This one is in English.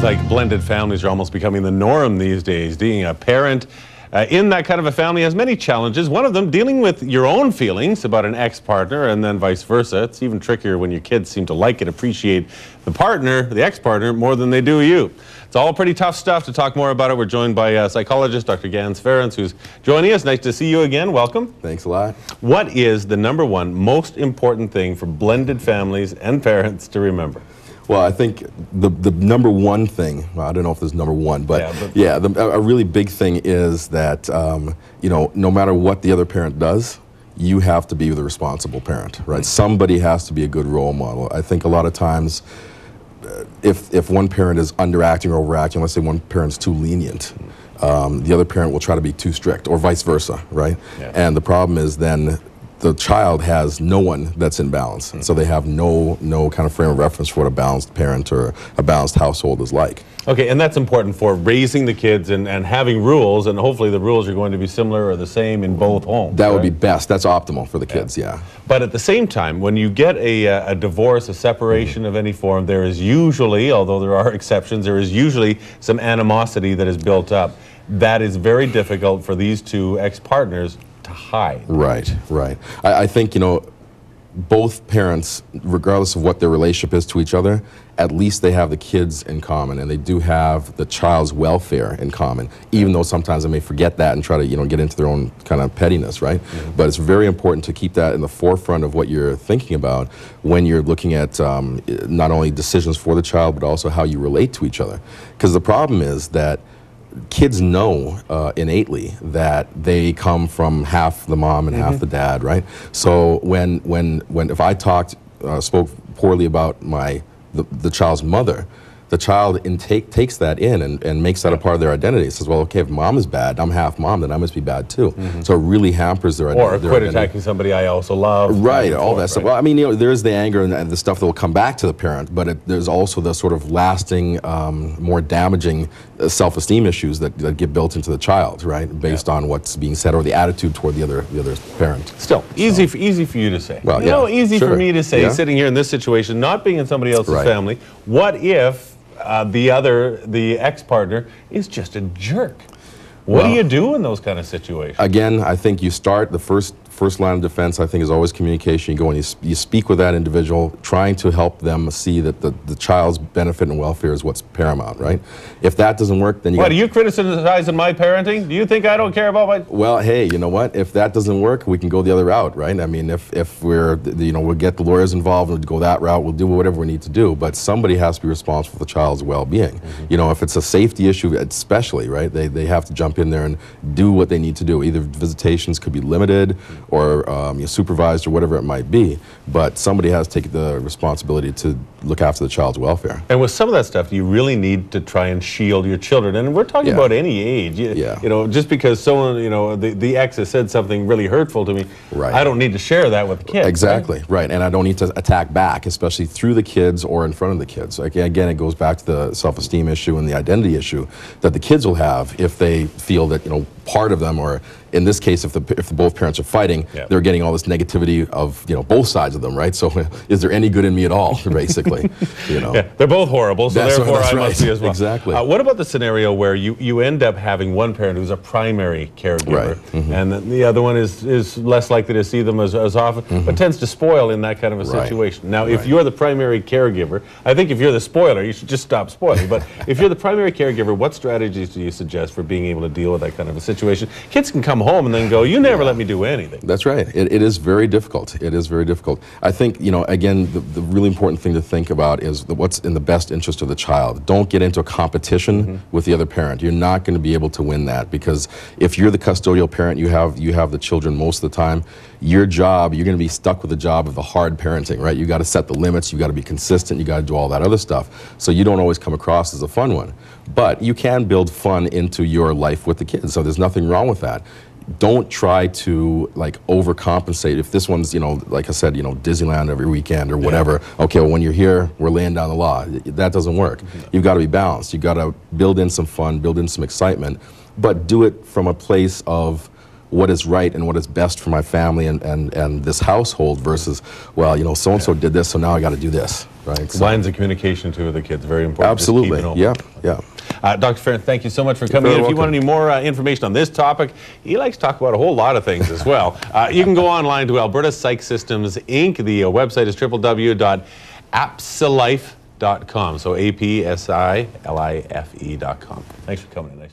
Seems like blended families are almost becoming the norm these days. Being a parent in that kind of a family has many challenges. One of them, dealing with your own feelings about an ex-partner, and then vice versa. It's even trickier when your kids seem to like and appreciate the partner, the ex-partner, more than they do you. It's all pretty tough stuff. To talk more about it, we're joined by psychologist Dr. Ganz Ferrance, who's joining us. Nice to see you again. Welcome. Thanks a lot. What is the #1 most important thing for blended families and parents to remember? Well, I think the #1 thing, well, I don't know if there's #1, but a really big thing is that, you know, no matter what the other parent does, you have to be the responsible parent, right? Somebody has to be a good role model. I think a lot of times, if one parent is underacting or overacting, let's say one parent's too lenient, the other parent will try to be too strict, or vice versa, right? Yeah. And the problem is then the child has no one that's in balance, and so they have no kind of frame of reference for what a balanced parent or a balanced household is like. Okay, and that's important for raising the kids and having rules, and hopefully the rules are going to be similar or the same in both homes. That would be best. That's optimal for the kids, yeah. But at the same time, when you get a divorce, a separation of any form, there is usually, although there are exceptions, there is usually some animosity that is built up. That is very difficult for these two ex-partners to hide. Right, right. I think, you know, both parents, regardless of what their relationship is to each other, at least they have the kids in common, and they do have the child's welfare in common, even though sometimes they may forget that and try to, you know, get into their own kind of pettiness, right? Mm-hmm. But it's very important to keep that in the forefront of what you're thinking about when you're looking at not only decisions for the child, but also how you relate to each other. Because the problem is that kids know innately that they come from half the mom and half the dad, right? So when if I spoke poorly about the child's mother, the child takes that in and makes that a part of their identity. It says, well, okay, if mom is bad, I'm half mom, then I must be bad too. So it really hampers their identity. Or quit attacking somebody I also love. Right, all that stuff. Well, I mean, you know, there's the anger and the stuff that will come back to the parent, but there's also the sort of lasting, more damaging self-esteem issues that get built into the child, right, based on what's being said or the attitude toward the other parent. Still, easy for you to say. Well, you know, easy for me to say, yeah. Sitting here in this situation, not being in somebody else's family. What if the ex-partner is just a jerk? What do you do in those kind of situations? Again, I think you start the first line of defense, I think, is always communication. You go and you speak with that individual, trying to help them see that the child's benefit and welfare is what's paramount, right? If that doesn't work, then you What, are you criticizing my parenting? Do you think I don't care about my... Well, hey, you know what? If that doesn't work, we can go the other route, right? I mean, if we're, you know, we'll get the lawyers involved, we'll go that route, we'll do whatever we need to do, but somebody has to be responsible for the child's well-being. You know, if it's a safety issue, especially, right? They have to jump in there and do what they need to do. Either visitations could be limited, or supervised, or whatever it might be, but somebody has to take the responsibility to look after the child's welfare. And with some of that stuff, you really need to try and shield your children, and we're talking about any age. You know, just because someone, you know, the ex has said something really hurtful to me, I don't need to share that with the kids. Exactly, right, and I don't need to attack back, especially through the kids or in front of the kids. Like, again, it goes back to the self-esteem issue and the identity issue that the kids will have if they feel that, you know, part of them, or in this case, if both parents are fighting, they're getting all this negativity of, you know, both sides of them, right? So is there any good in me at all, basically? You know, they're both horrible, so therefore I must be as well. Exactly. What about the scenario where you end up having one parent who's a primary caregiver, and the other one is less likely to see them as often, but tends to spoil in that kind of a situation? Now, if you're the primary caregiver, I think if you're the spoiler, you should just stop spoiling. But if you're the primary caregiver, what strategies do you suggest for being able to deal with that kind of a situation? Kids can come home and then go, you never let me do anything. That's right. It is very difficult. It is very difficult. I think, you know, again, the really important thing to think about is what's in the best interest of the child. Don't get into a competition with the other parent. You're not going to be able to win that, because if you're the custodial parent, you have the children most of the time. Your job, you're going to be stuck with the job of the hard parenting, right? You got to set the limits, you got to be consistent, you got to do all that other stuff. So you don't always come across as a fun one. But you can build fun into your life with the kids, so there's nothing wrong with that. Don't try to, like, overcompensate. If this one's, you know, like I said, you know, Disneyland every weekend or whatever, okay, well, when you're here, we're laying down the law. That doesn't work. You've got to be balanced. You've got to build in some fun, build in some excitement, but do it from a place of what is right and what is best for my family and this household versus, well, you know, so-and-so did this, so now I got to do this. right? So, Lines of communication to the kids, very important. Just absolutely, keep it open. yeah. Dr. Ferrance, thank you so much for coming You're in. If you want welcome. any more information on this topic, he likes to talk about a whole lot of things as well. You can go online to Alberta Psych Systems Inc. The website is www.apsilife.com. So APSILIFE.com. Thanks for coming in.